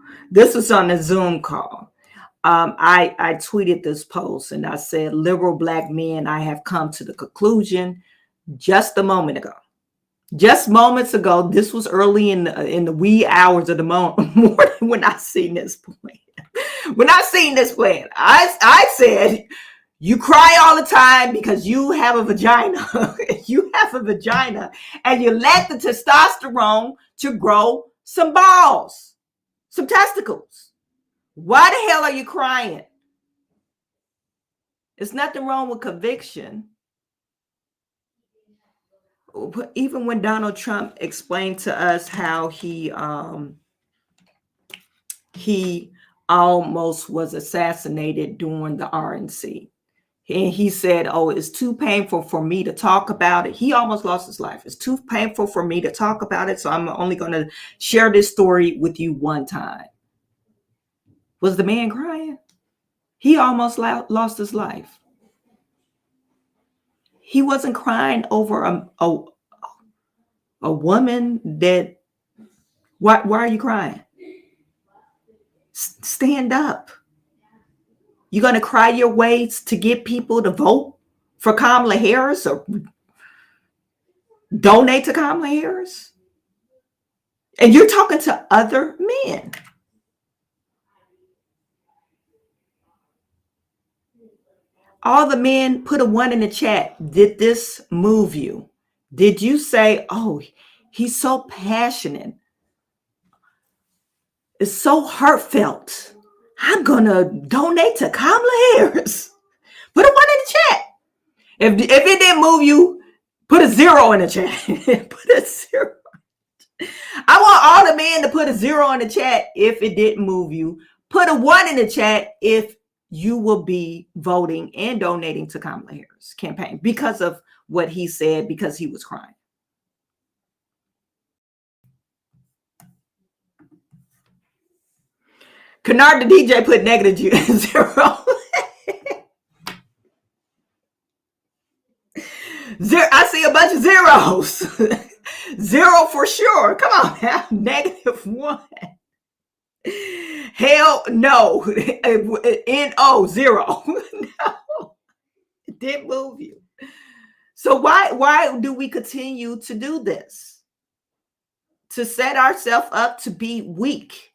I tweeted this post and I said, liberal black men, I have come to the conclusion just a moment ago. Just moments ago, this was early in the wee hours of the morning when I seen this plan. I said, you cry all the time because you have a vagina. You have a vagina and you let the testosterone to grow some balls, some testicles. Why the hell are you crying? There's nothing wrong with conviction. Even when Donald Trump explained to us how he almost was assassinated during the RNC. And he said, oh, it's too painful for me to talk about it. He almost lost his life. It's too painful for me to talk about it. So I'm only going to share this story with you one time. Was the man crying? He almost lost his life. He wasn't crying over a woman that, why are you crying? Stand up. You're going to cry your ways to get people to vote for Kamala Harris or donate to Kamala Harris? And you're talking to other men. All the men, put a 1 in the chat. Did this move you? Did you say, oh, he's so passionate? It's so heartfelt. I'm going to donate to Kamala Harris. Put a 1 in the chat. If it didn't move you, put a 0 in the chat. Put a 0. I want all the men to put a 0 in the chat if it didn't move you. Put a 1 in the chat if you will be voting and donating to Kamala Harris campaign because of what he said, because he was crying. Kennard the DJ put negative 0. I see a bunch of zeros. 0 for sure. Come on now. -1. Hell no. No, 0. No. It didn't move you. So why do we continue to do this? To set ourselves up to be weak.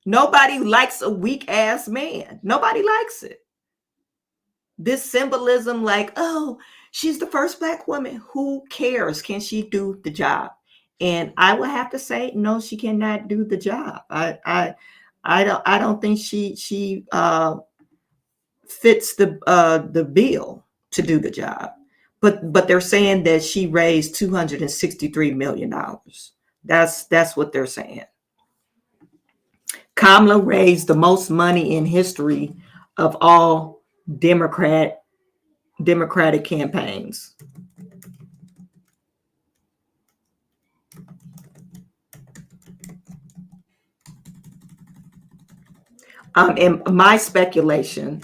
Nobody likes a weak ass man. Nobody likes it. This symbolism like, oh, she's the first Black woman. Who cares? Can she do the job? And I will have to say, no, she cannot do the job. I don't think she fits the bill to do the job. But they're saying that she raised $263 million. That's what they're saying. Kamala raised the most money in history of all Democratic campaigns. In my speculation,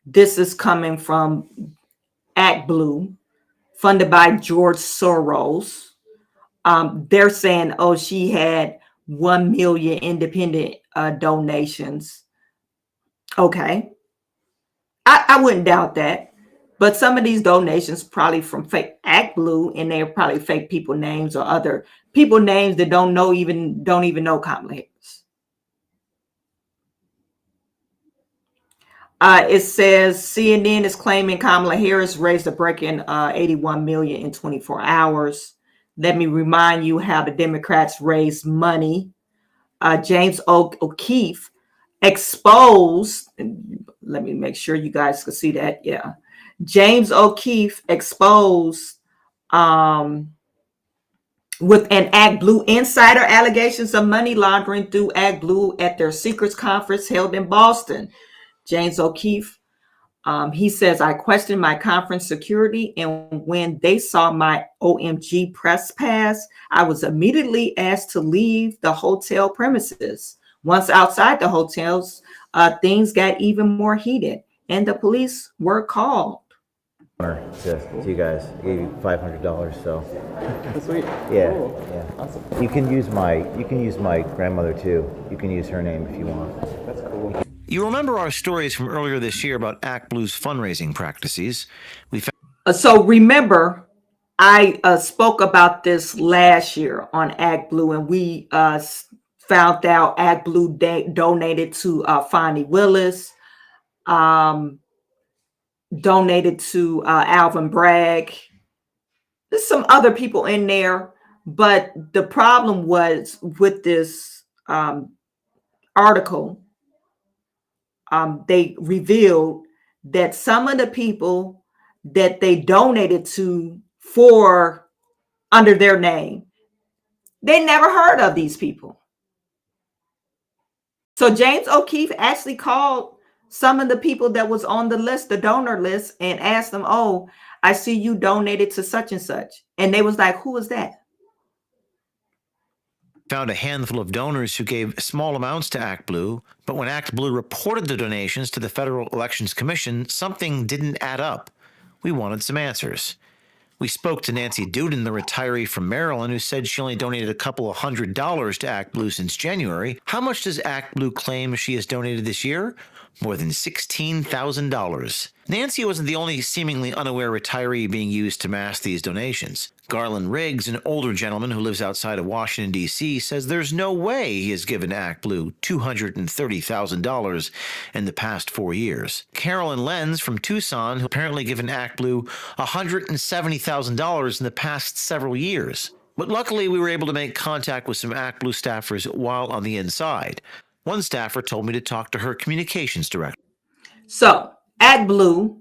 this is coming from Act Blue, funded by George Soros. They're saying, oh, she had 1 million independent donations. Okay. I wouldn't doubt that. But some of these donations probably from fake Act Blue, and they're probably fake people names or other people names that don't even know Kamala Harris. It says CNN is claiming Kamala Harris raised a break-in 81 million in 24 hours. Let me remind you how the Democrats raised money. James O'Keefe exposed, let me make sure you guys can see that. Yeah. James O'Keefe exposed with an Act Blue insider allegations of money laundering through Act Blue at their secrets conference held in Boston. James O'Keefe, he says, I questioned my conference security, and when they saw my OMG press pass, I was immediately asked to leave the hotel premises. Once outside the hotels, things got even more heated, and the police were called. To you guys, I gave you $500, so That's sweet. yeah, Cool. yeah. Awesome. You can use my grandmother too. You can use her name if you want. That's cool. You remember our stories from earlier this year about Act Blue's fundraising practices. We found So remember, I spoke about this last year on Act Blue, and we found out Act Blue donated to Fonnie Willis, donated to Alvin Bragg. There's some other people in there, but the problem was with this article, they revealed that some of the people that they donated to for under their name, they never heard of these people. So James O'Keefe actually called some of the people that was on the list, the donor list, and asked them, oh, I see you donated to such and such. And they was like, who is that? found a handful of donors who gave small amounts to Act Blue, but when Act Blue reported the donations to the Federal Elections Commission, something didn't add up. We wanted some answers. We spoke to Nancy Duden, the retiree from Maryland, who said she only donated a couple of $100 to Act Blue since January. How much does Act Blue claim she has donated this year? more than $16,000. Nancy wasn't the only seemingly unaware retiree being used to mask these donations. Garland Riggs, an older gentleman who lives outside of Washington, D.C., says there's no way he has given ActBlue $230,000 in the past 4 years. Carolyn Lenz from Tucson, who apparently given ActBlue $170,000 in the past several years. But luckily, we were able to make contact with some ActBlue staffers while on the inside. One staffer told me to talk to her communications director. So, ActBlue,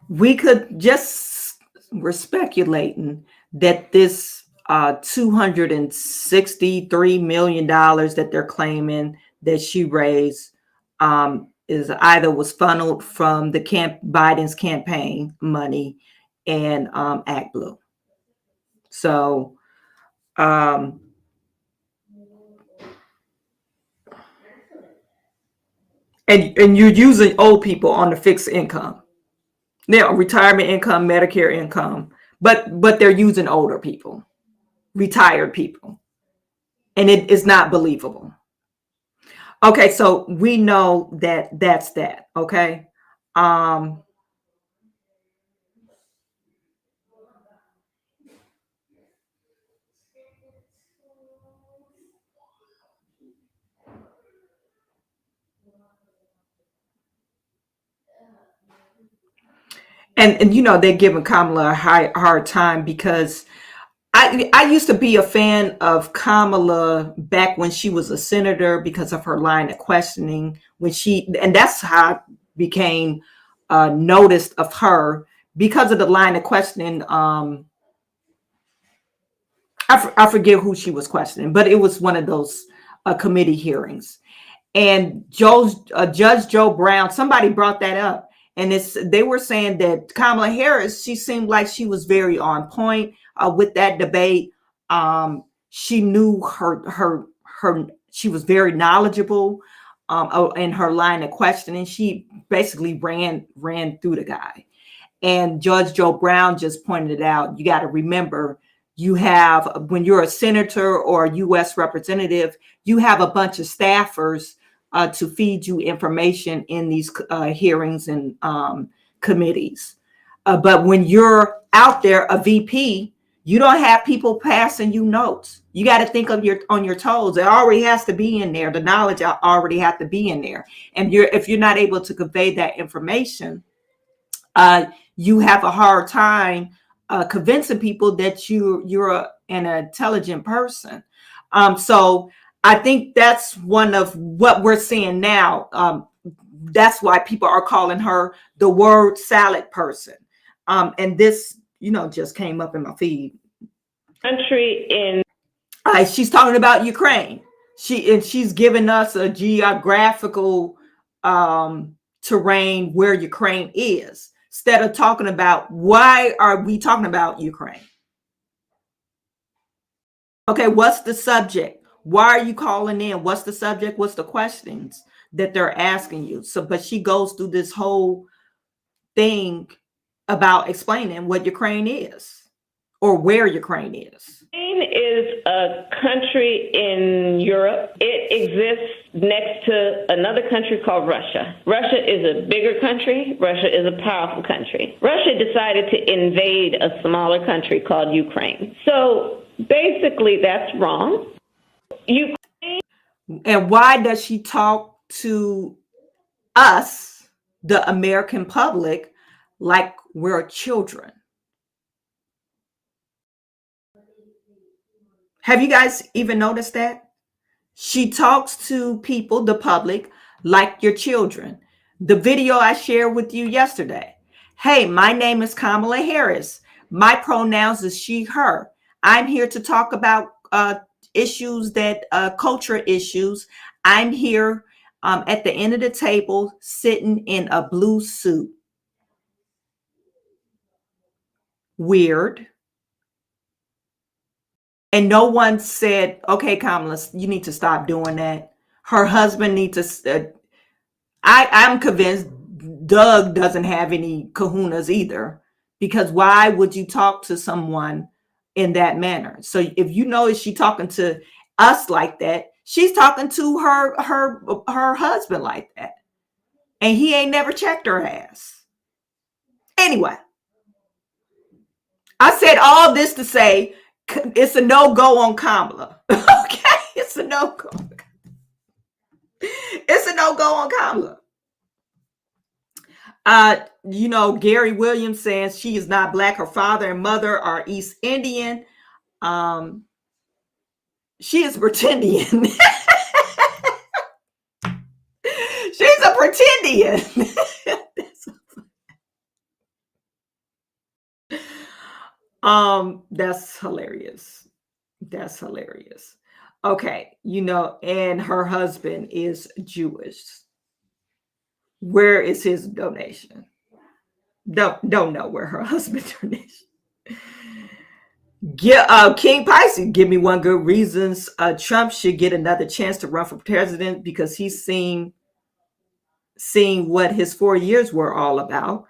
we're speculating that this $263 million that they're claiming that she raised was funneled from the Biden's campaign money and ActBlue. So, and you're using old people on the fixed income. Now, retirement income, Medicare income, but they're using older people, retired people, and it is not believable. Okay, so we know that that's that. Okay, and you know they're giving Kamala a hard time because I used to be a fan of Kamala back when she was a senator because of her line of questioning and that's how I became noticed of her because of the line of questioning. I forget who she was questioning, but it was one of those committee hearings. And Judge Joe Brown, somebody brought that up, and they were saying that Kamala Harris, she seemed like she was very on point with that debate. She knew she was very knowledgeable in her line of questioning. She basically ran through the guy. And Judge Joe Brown just pointed it out. You got to remember, when you're a senator or a U.S. representative, you have a bunch of staffers to feed you information in these hearings and committees. But when you're out there, a VP, you don't have people passing you notes. You got to think on your toes. It already has to be in there. The knowledge already has to be in there. And if you're not able to convey that information, you have a hard time convincing people that you're an intelligent person. So I think that's one of what we're seeing now. That's why people are calling her the word salad person. And this, just came up in my feed. She's talking about Ukraine. She's giving us a geographical terrain where Ukraine is, instead of talking about why are we talking about Ukraine. Okay, what's the subject? Why are you calling in? What's the subject? What's the questions that they're asking you? But she goes through this whole thing about explaining what Ukraine is or where Ukraine is. Ukraine is a country in Europe. It exists next to another country called Russia. Russia is a bigger country. Russia is a powerful country. Russia decided to invade a smaller country called Ukraine. So basically, that's wrong. And why does she talk to us, the American public, like we're children? Have you guys even noticed that? She talks to people, the public, like your children. The video I shared with you yesterday. Hey, my name is Kamala Harris. My pronouns is she, her. I'm here to talk about issues culture issues. I'm here at the end of the table, sitting in a blue suit. Weird. And no one said, okay, Kamala, you need to stop doing that. Her husband needs to. I'm convinced Doug doesn't have any kahunas either, because why would you talk to someone in that manner? So if is she talking to us like that, she's talking to her husband like that. and he ain't never checked her ass. Anyway, I said all this to say it's a no-go on Kamala. Okay, it's a no-go. It's a no-go on Kamala. Gary Williams says she is not black. Her father and mother are East Indian. She is pretendian. She's a pretendian. That's hilarious. That's hilarious. Okay, and her husband is Jewish. Where is his donation? Don't know where her husband's donation. King Pisces, give me one good reasons Trump should get another chance to run for president, because he's seeing what his 4 years were all about.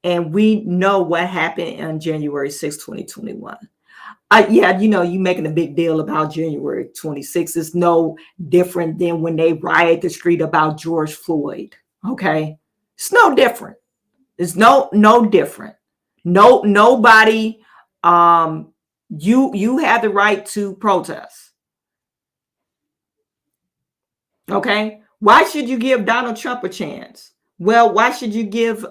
And we know what happened on January 6, 2021. You making a big deal about January 26th. It's no different than when they riot the street about George Floyd. Okay. It's no different. It's no different. Nobody, you have the right to protest. Okay. Why should you give Donald Trump a chance? Well, why should you give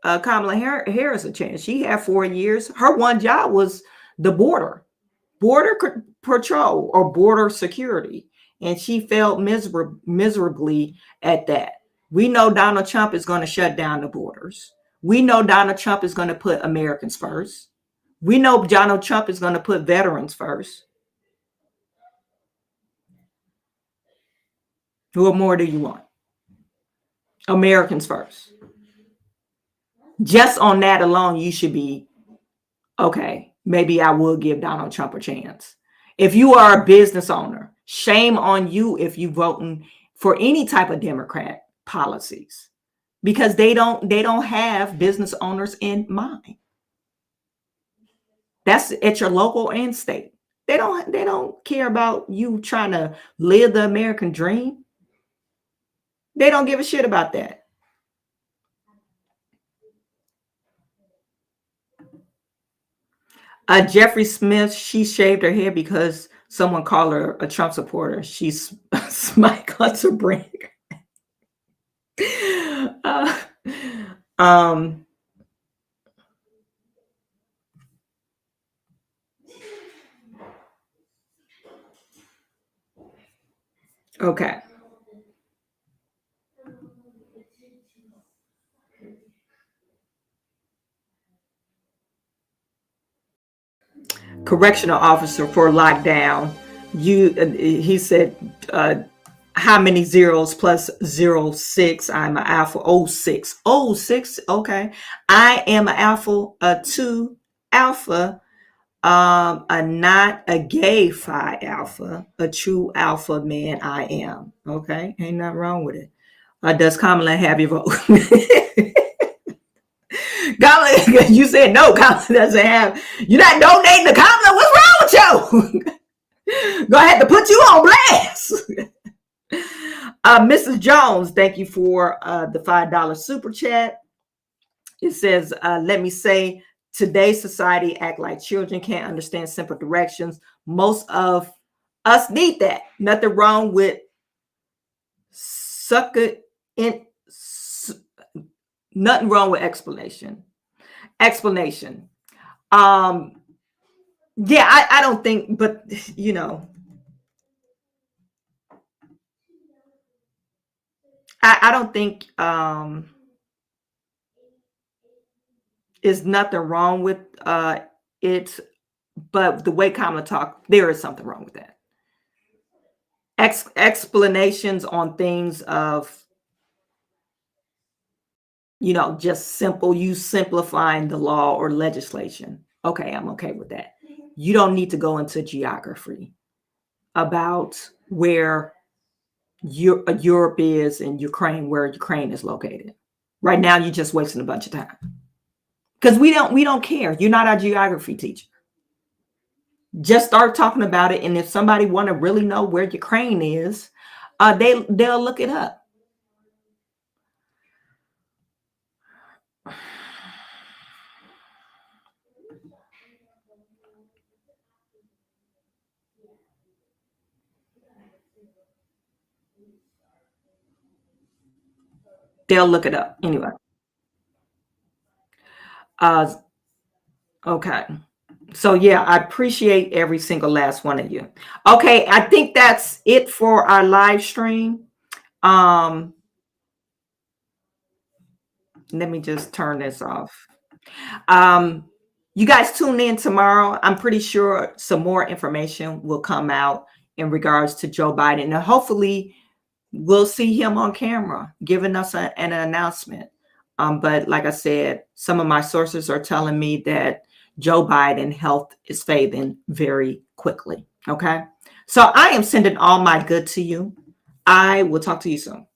Kamala Harris a chance? She had 4 years. Her one job was the border patrol or border security, and she failed miserably at that. We know Donald Trump is going to shut down the borders. We know Donald Trump is going to put Americans first. We know Donald Trump is going to put veterans first. What more do you want? Americans first. Just on that alone, you should be, okay, maybe I will give Donald Trump a chance. If you are a business owner, shame on you if you voting for any type of Democrat policies, because they don't have business owners in mind. That's at your local and state. They don't care about you trying to live the American dream. They don't give a shit about that. Jeffrey Smith, she shaved her hair because someone called her a Trump supporter. She's Mike Hunter Brink. Okay. Correctional officer for lockdown. He said, how many zeros plus 06? I'm an alpha 06. 06, okay. I am an alpha 2 alpha, not a gay phi alpha, a true alpha man I am. Okay, ain't nothing wrong with it. Does Kamala have your vote? Kamala, you said no, Kamala doesn't have. You're not donating to Kamala. What's wrong with you? Go ahead to put you on blast. Mrs. Jones, thank you for the $5 super chat. It says, let me say, today's society act like children, can't understand simple directions. Most of us need that. Nothing wrong with nothing wrong with explanation. Yeah, I don't think, but I don't think there's nothing wrong with it, but the way Kamala talked, there is something wrong with that. Explanations on things of, just simple, you simplifying the law or legislation. Okay, I'm okay with that. You don't need to go into geography about where Europe is and Ukraine, where Ukraine is located. Right now, you're just wasting a bunch of time. Because we don't care. You're not our geography teacher. Just start talking about it, and if somebody want to really know where Ukraine is, they'll look it up. They'll look it up anyway. Okay. So yeah, I appreciate every single last one of you. Okay, I think that's it for our live stream. Let me just turn this off. You guys tune in tomorrow. I'm pretty sure some more information will come out in regards to Joe Biden, and hopefully we'll see him on camera giving us an announcement. But like I said, some of my sources are telling me that Joe Biden health is fading very quickly. Okay. So I am sending all my good to you. I will talk to you soon.